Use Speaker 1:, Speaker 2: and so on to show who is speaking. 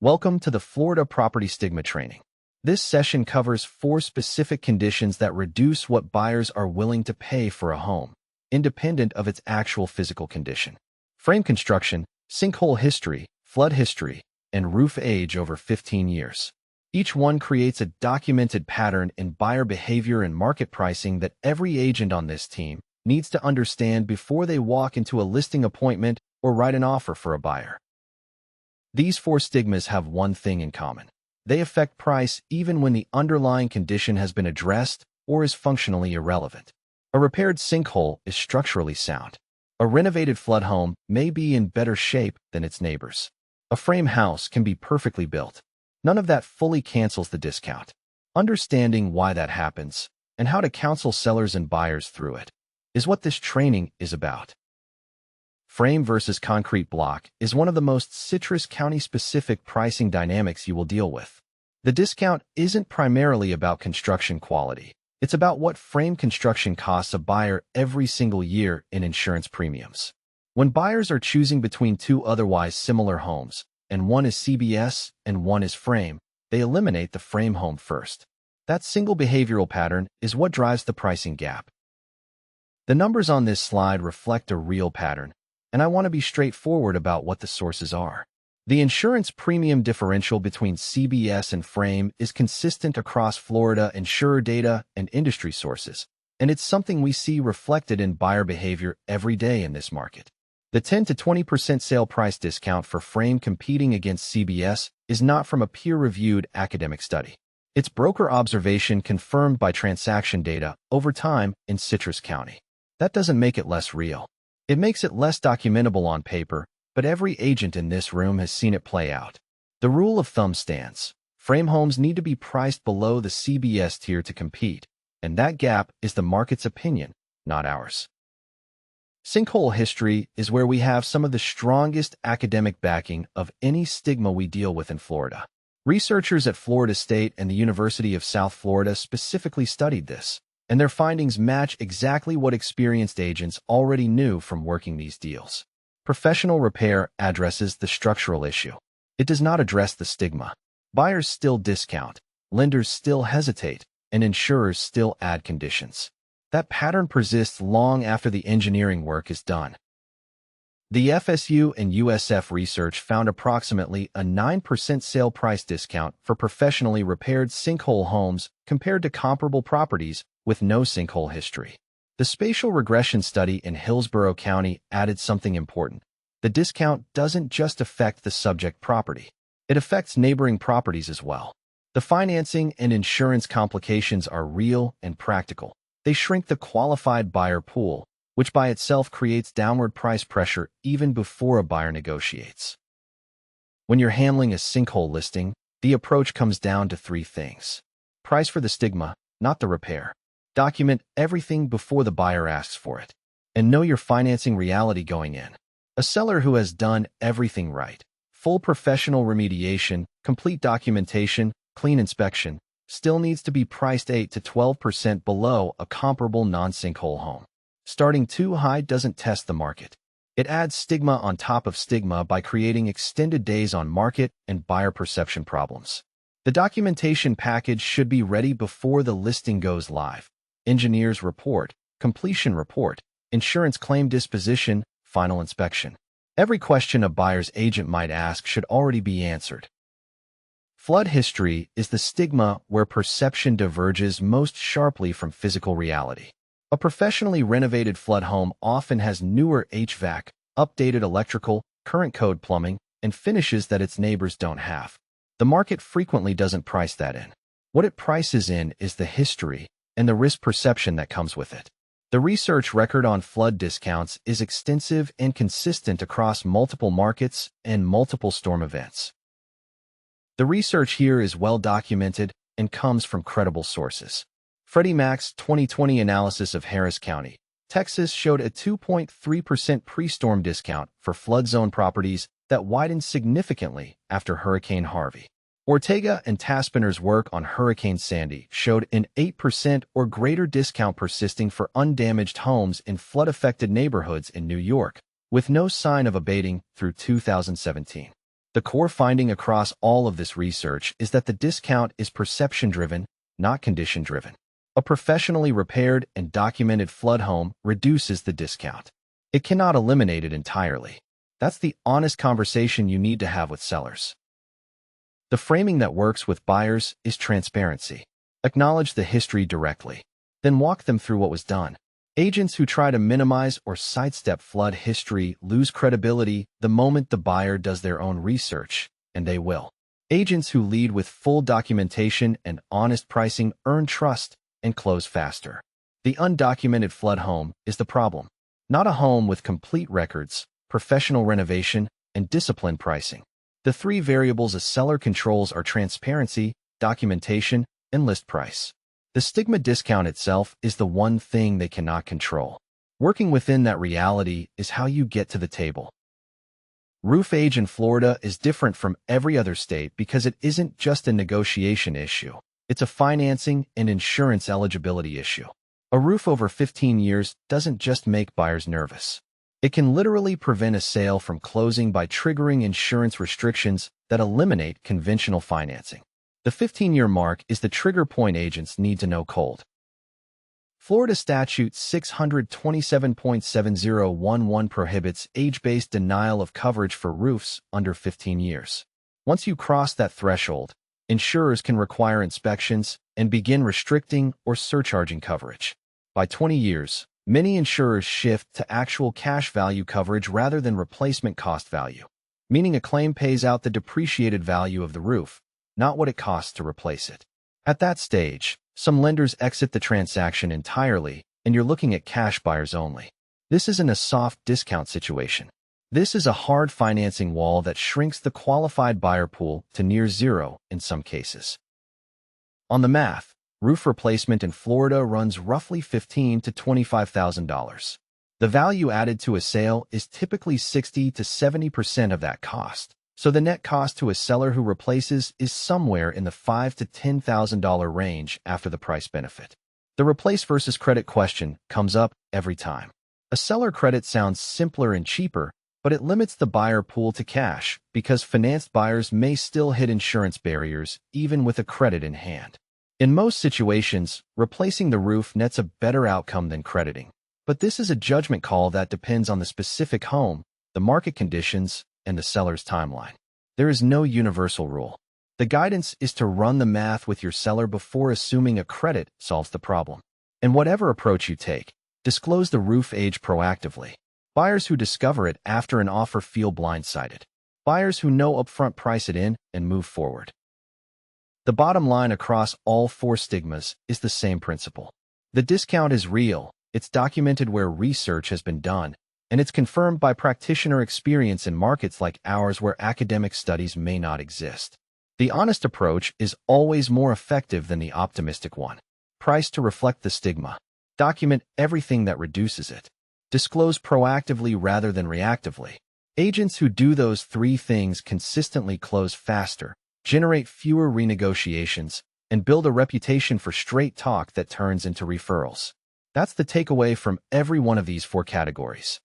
Speaker 1: Welcome to the Florida Property Stigma Training. This session covers 4 specific conditions that reduce what buyers are willing to pay for a home, independent of its actual physical condition. Frame construction, sinkhole history, flood history, and roof age over 15 years. Each one creates a documented pattern in buyer behavior and market pricing that every agent on this team needs to understand before they walk into a listing appointment or write an offer for a buyer. These 4 stigmas have one thing in common. They affect price even when the underlying condition has been addressed or is functionally irrelevant. A repaired sinkhole is structurally sound. A renovated flood home may be in better shape than its neighbors. A frame house can be perfectly built. None of that fully cancels the discount. Understanding why that happens and how to counsel sellers and buyers through it is what this training is about. Frame versus concrete block is one of the most Citrus County-specific pricing dynamics you will deal with. The discount isn't primarily about construction quality. It's about what frame construction costs a buyer every single year in insurance premiums. When buyers are choosing between 2 otherwise similar homes, and one is CBS and one is frame, they eliminate the frame home first. That single behavioral pattern is what drives the pricing gap. The numbers on this slide reflect a real pattern, and I want to be straightforward about what the sources are. The insurance premium differential between CBS and frame is consistent across Florida insurer data and industry sources, and it's something we see reflected in buyer behavior every day in this market. The 10 to 20% sale price discount for frame competing against CBS is not from a peer-reviewed academic study. It's broker observation confirmed by transaction data over time in Citrus County. That doesn't make it less real. It makes it less documentable on paper, but every agent in this room has seen it play out. The rule of thumb stands. Frame homes need to be priced below the CBS tier to compete, and that gap is the market's opinion, not ours. Sinkhole history is where we have some of the strongest academic backing of any stigma we deal with in Florida. Researchers at Florida State and the University of South Florida specifically studied this, and their findings match exactly what experienced agents already knew from working these deals. Professional repair addresses the structural issue. It does not address the stigma. Buyers still discount, lenders still hesitate, and insurers still add conditions. That pattern persists long after the engineering work is done. The FSU and USF research found approximately a 9% sale price discount for professionally repaired sinkhole homes compared to comparable properties with no sinkhole history. The spatial regression study in Hillsborough County added something important. The discount doesn't just affect the subject property. It affects neighboring properties as well. The financing and insurance complications are real and practical. They shrink the qualified buyer pool, which by itself creates downward price pressure even before a buyer negotiates. When you're handling a sinkhole listing, the approach comes down to 3 things. Price for the stigma, not the repair. Document everything before the buyer asks for it. And know your financing reality going in. A seller who has done everything right, full professional remediation, complete documentation, clean inspection, still needs to be priced 8 to 12% below a comparable non-sinkhole home. Starting too high doesn't test the market. It adds stigma on top of stigma by creating extended days on market and buyer perception problems. The documentation package should be ready before the listing goes live. Engineer's report, completion report, insurance claim disposition, final inspection. Every question a buyer's agent might ask should already be answered. Flood history is the stigma where perception diverges most sharply from physical reality. A professionally renovated flood home often has newer HVAC, updated electrical, current code plumbing, and finishes that its neighbors don't have. The market frequently doesn't price that in. What it prices in is the history and the risk perception that comes with it. The research record on flood discounts is extensive and consistent across multiple markets and multiple storm events. The research here is well documented and comes from credible sources. Freddie Mac's 2020 analysis of Harris County, Texas showed a 2.3% pre-storm discount for flood zone properties that widened significantly after Hurricane Harvey. Ortega and Taspiner's work on Hurricane Sandy showed an 8% or greater discount persisting for undamaged homes in flood-affected neighborhoods in New York, with no sign of abating through 2017. The core finding across all of this research is that the discount is perception-driven, not condition-driven. A professionally repaired and documented flood home reduces the discount. It cannot eliminate it entirely. That's the honest conversation you need to have with sellers. The framing that works with buyers is transparency. Acknowledge the history directly, then walk them through what was done. Agents who try to minimize or sidestep flood history lose credibility the moment the buyer does their own research, and they will. Agents who lead with full documentation and honest pricing earn trust and close faster. The undocumented flood home is the problem, not a home with complete records, professional renovation, and disciplined pricing. The three variables a seller controls are transparency, documentation, and list price. The Stigma discount itself is the one thing they cannot control. Working within that reality is how you get to the table. Roof age in Florida is different from every other state because it isn't just a negotiation issue. It's a financing and insurance eligibility issue. A roof over 15 years doesn't just make buyers nervous. It can literally prevent a sale from closing by triggering insurance restrictions that eliminate conventional financing. The 15-year mark is the trigger point agents need to know cold. Florida Statute 627.7011 prohibits age-based denial of coverage for roofs under 15 years. Once you cross that threshold, insurers can require inspections and begin restricting or surcharging coverage. By 20 years, many insurers shift to actual cash value coverage rather than replacement cost value, meaning a claim pays out the depreciated value of the roof, not what it costs to replace it. At that stage, some lenders exit the transaction entirely, and you're looking at cash buyers only. This isn't a soft discount situation. This is a hard financing wall that shrinks the qualified buyer pool to near zero in some cases. On the math, roof replacement in Florida runs roughly $15,000 to $25,000. The value added to a sale is typically 60 to 70% of that cost. So the net cost to a seller who replaces is somewhere in the $5,000 to $10,000 range after the price benefit. The replace versus credit question comes up every time. A seller credit sounds simpler and cheaper, but it limits the buyer pool to cash because financed buyers may still hit insurance barriers even with a credit in hand. In most situations, replacing the roof nets a better outcome than crediting. But this is a judgment call that depends on the specific home, the market conditions, and the seller's timeline. There is no universal rule. The guidance is to run the math with your seller before assuming a credit solves the problem. And whatever approach you take, disclose the roof age proactively. Buyers who discover it after an offer feel blindsided. Buyers who know upfront price it in and move forward. The bottom line across all four stigmas is the same principle. The discount is real, it's documented where research has been done, and it's confirmed by practitioner experience in markets like ours where academic studies may not exist. The honest approach is always more effective than the optimistic one. Price to reflect the stigma. Document everything that reduces it. Disclose proactively rather than reactively. Agents who do those three things consistently close faster, generate fewer renegotiations, and build a reputation for straight talk that turns into referrals. That's the takeaway from every one of these four categories.